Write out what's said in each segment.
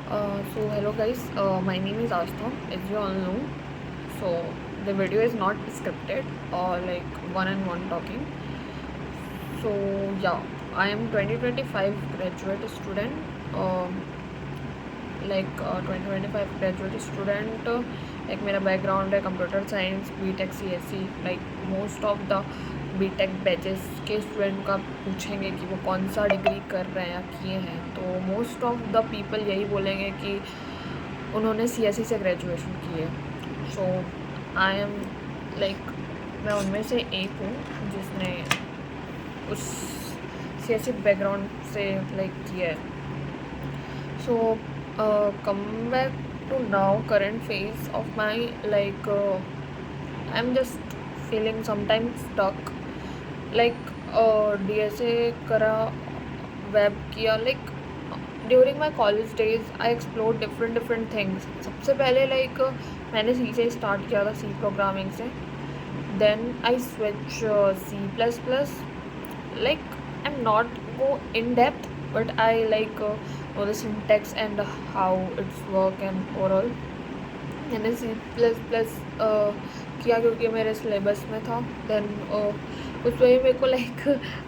So hello guys, my name is Ashtam, as you all know. So the video is not scripted or like one-on-one talking. So yeah, I am 2025 graduate student. Um 2025 graduate student. Like मेरा background है computer science BTech CSC. Like most of the BTech batches के student का पूछेंगे कि वो कौन सा degree कर रहे हैं या किए हैं, तो मोस्ट ऑफ द पीपल यही बोलेंगे कि उन्होंने सीएससी से ग्रेजुएशन की है. सो आई एम लाइक मैं उनमें से एक हूँ जिसने उस सीएससी बैकग्राउंड से लाइक किया है. So come back to now current phase of my I'm just feeling sometimes stuck. like DSA करा, वेब किया. During my college days I explore different things. सबसे पहले मैंने सी से स्टार्ट किया था, सी प्रोग्रामिंग से. Then I switch C++. I'm not go in depth, but I know the syntax and how it's work and overall. मैंने C++ किया क्योंकि मेरे सिलेबस में था. देन उस वजह मेरे को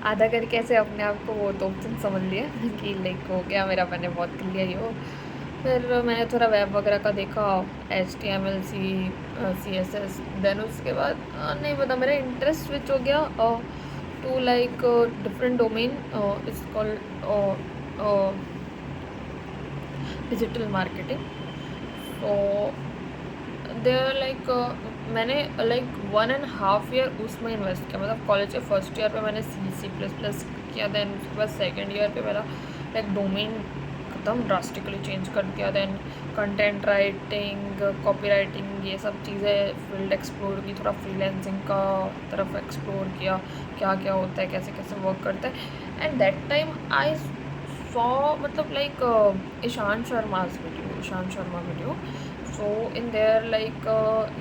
आधा करके ऐसे अपने आप को वो तो ऑप्शन समझ लिया कि हो गया मेरा, मैंने बहुत क्लियर ही हो. फिर मैंने थोड़ा वेब वगैरह का देखा, HTML CSS. देन उसके बाद नहीं पता, मेरा इंटरेस्ट स्विच हो गया to different domain. It's called digital marketing. So there मैंने 1.5 ईयर उसमें इन्वेस्ट किया. मतलब कॉलेज के फर्स्ट ईयर पे मैंने C++ किया. देन उसके बाद सेकेंड ईयर पे मेरा डोमेन एकदम ड्रास्टिकली चेंज कर दिया. Then content writing, copy writing, ये सब चीज़ें फील्ड एक्सप्लोर की, थोड़ा फ्रीलांसिंग का तरफ एक्सप्लोर किया, क्या क्या होता है, कैसे कैसे वर्क करता है. And that time I saw Ishan Sharma video. So in there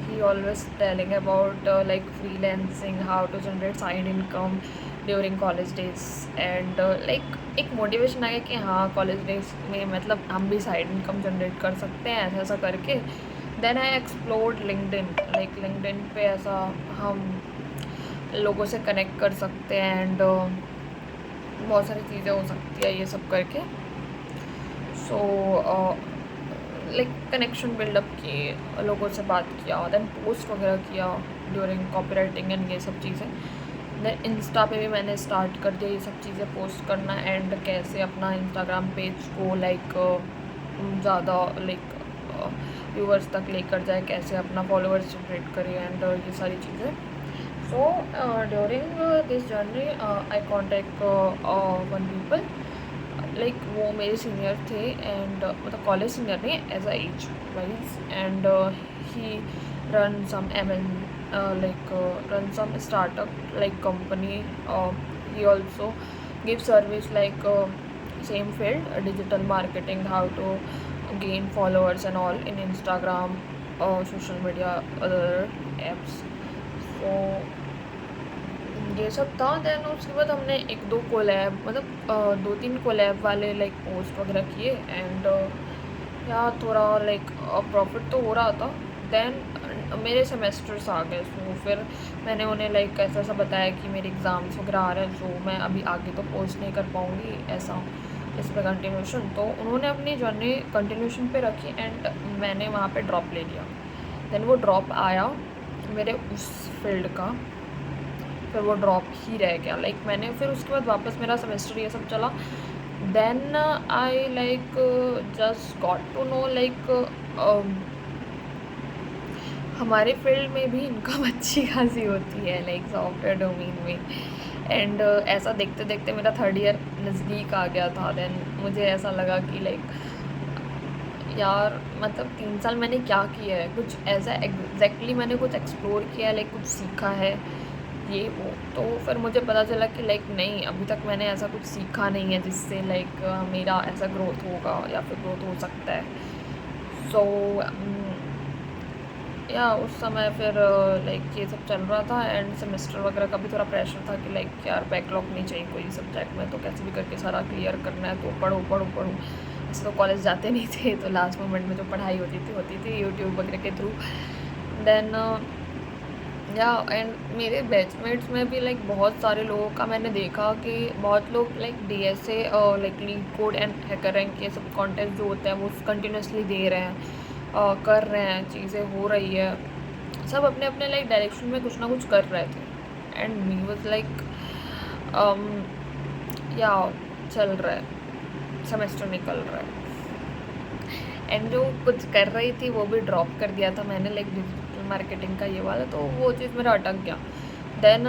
he always telling about freelancing, how to generate side income during college days. And एक मोटिवेशन आ गया कि हाँ, कॉलेज डेज में मतलब हम भी साइड इनकम जनरेट कर सकते हैं ऐसा ऐसा करके. देन आई एक्सप्लोर्ड लिंक्डइन पे ऐसा हम लोगों से कनेक्ट कर सकते हैं एंड बहुत सारी चीज़ें हो सकती है ये सब करके. सो कनेक्शन बिल्डअप किए, लोगों से बात किया, देन पोस्ट वगैरह किया ड्यूरिंग कॉपी राइटिंग एंड ये सब चीज़ें. देन इंस्टा पे भी मैंने स्टार्ट कर दिया ये सब चीज़ें पोस्ट करना. एंड कैसे अपना इंस्टाग्राम पेज को ज़्यादा व्यूअर्स तक लेकर जाए, कैसे अपना फॉलोअर्स जनरेट करें एंड ये सारी चीज़ें. So during this journey I contact one people. वो मेरे सीनियर थे एंड मतलब कॉलेज सीनियर नहीं, as a age wise. And he run some run some startup company. He also gives service same field, digital marketing, how to gain followers and all in Instagram, social media, other apps. So ये सब था. Then उसके बाद हमने 1-2 collab, मतलब 2-3 collab वाले post वगैरह किए. एंड या थोड़ा प्रॉफिट तो हो रहा था. देन मेरे सेमेस्टर्स आ गए. सो फिर मैंने उन्हें ऐसा ऐसा बताया कि मेरे एग्ज़ाम्स वगैरह आ रहे हैं, सो मैं अभी आगे तो पोस्ट नहीं कर पाऊँगी ऐसा, इस पर कंटिन्यूशन. तो उन्होंने अपनी जर्नी कंटिन्यूशन पे रखी एंड मैंने वहाँ पे ड्रॉप ले लिया. देन वो ड्रॉप आया मेरे उस फील्ड का, फिर वो ड्रॉप ही रह गया. मैंने फिर उसके बाद वापस मेरा सेमेस्टर ये सब चला. Then I just got to know हमारे फील्ड में भी इनकम अच्छी खासी होती है सॉफ्टवेयर डोमेन में. एंड ऐसा देखते देखते मेरा 3rd ईयर नज़दीक आ गया था. देन मुझे ऐसा लगा कि यार मतलब 3 साल मैंने क्या किया है, कुछ ऐसा एग्जैक्टली मैंने कुछ एक्सप्लोर किया है, कुछ सीखा है ये वो. तो फिर मुझे पता चला कि नहीं, अभी तक मैंने ऐसा कुछ सीखा नहीं है जिससे मेरा ऐसा ग्रोथ होगा या फिर ग्रोथ हो सकता है. सो या उस समय फिर ये सब चल रहा था. एंड सेमेस्टर वगैरह का भी थोड़ा प्रेशर था कि यार बैकलॉग नहीं चाहिए कोई सब्जेक्ट में, तो कैसे भी करके सारा क्लियर करना है, तो पढ़ो. ऐसे तो कॉलेज जाते नहीं थे, तो लास्ट मोमेंट में जो पढ़ाई होती थी यूट्यूब वगैरह के थ्रू। देन या एंड मेरे बैचमेट्स में भी लाइक बहुत सारे लोगों का मैंने देखा कि बहुत लोग like DSA like leet code and hacker rank ये सब कॉन्टेस्ट जो होते हैं वो कंटिन्यूसली दे रहे हैं, कर रहे हैं, चीज़ें हो रही है, सब अपने अपने लाइक डायरेक्शन में कुछ ना कुछ कर रहे थे। एंड मी वाज लाइक या चल रहा है, सेमेस्टर निकल रहा है, एंड जो कुछ कर रही थी वो भी ड्रॉप कर दिया था मैंने लाइक डिजिटल मार्केटिंग का ये वाला, तो वो चीज़ मेरा अटक गया। देन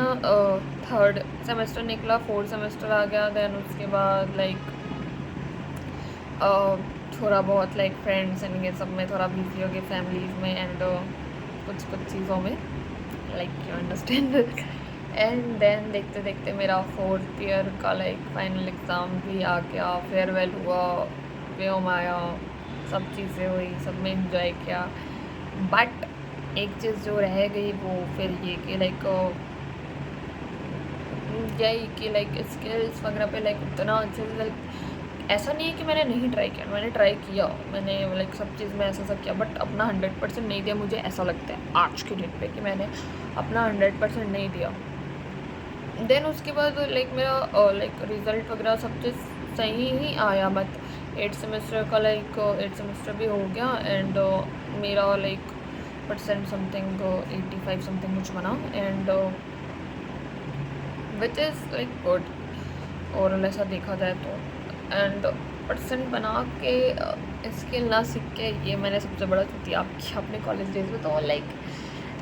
थर्ड सेमेस्टर निकला, फोर्थ सेमेस्टर आ गया। देन उसके बाद लाइक थोड़ा बहुत लाइक फ्रेंड्स एंड ये सब में थोड़ा बिजी हो गए, फैमिलीज में एंड कुछ कुछ चीज़ों में, like you understand. And then देखते देखते मेरा फोर्थ ईयर का लाइक फाइनल एग्ज़ाम भी आ गया, फेयरवेल हुआ, व्योम आया, सब चीज़ें हुई, सब में इंजॉय किया। बट एक चीज़ जो रह गई वो फिर ये कि लाइक यही कि लाइक स्किल्स वगैरह पे लाइक उतना अच्छे से लाइक ऐसा नहीं है कि मैंने नहीं ट्राई किया, मैंने ट्राई किया, मैंने लाइक सब चीज़ में ऐसा सब किया, बट अपना 100% नहीं दिया। मुझे ऐसा लगता है आज के डेट पे कि मैंने अपना 100% नहीं दिया। देन उसके बाद लाइक मेरा लाइक रिज़ल्ट वगैरह सब चीज़ सही ही आया, बट 8 सेमेस्टर का लाइक 8 सेमेस्टर भी हो गया एंड मेरा लाइक परसेंट समथिंग 85 समथिंग कुछ बना, and which is like good overall ऐसा देखा जाए तो। एंड परसेंट बना के स्किल ना सीख के, ये मैंने सबसे बड़ा चुतिया किया अपने कॉलेज डेज में। तो like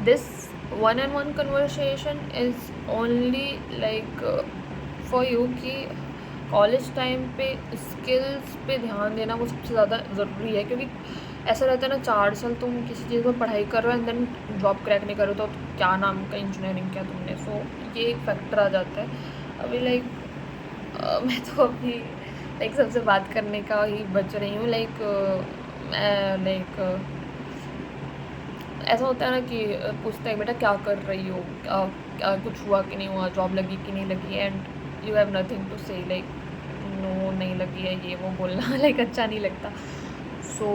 this 1-on-1 conversation is only like for you कि कॉलेज टाइम पे स्किल्स पे ध्यान देना वो सबसे ज़्यादा ज़रूरी है, क्योंकि ऐसा रहता है ना 4 साल तुम किसी चीज़ में पढ़ाई कर रहे हो एंड देन जॉब क्रैक नहीं करो तो क्या नाम का इंजीनियरिंग किया तुमने। सो ये एक फैक्टर आ जाता है। अभी लाइक मैं तो अभी लाइक सबसे बात करने का ही बच रही हूँ। लाइक मैं लाइक ऐसा होता है ना कि पूछते हैं बेटा क्या कर रही हो, क्या कुछ हुआ कि नहीं हुआ, जॉब लगी कि नहीं लगी, and you have nothing to say like no नहीं लगी है, ये वो बोलना लाइक अच्छा नहीं लगता। सो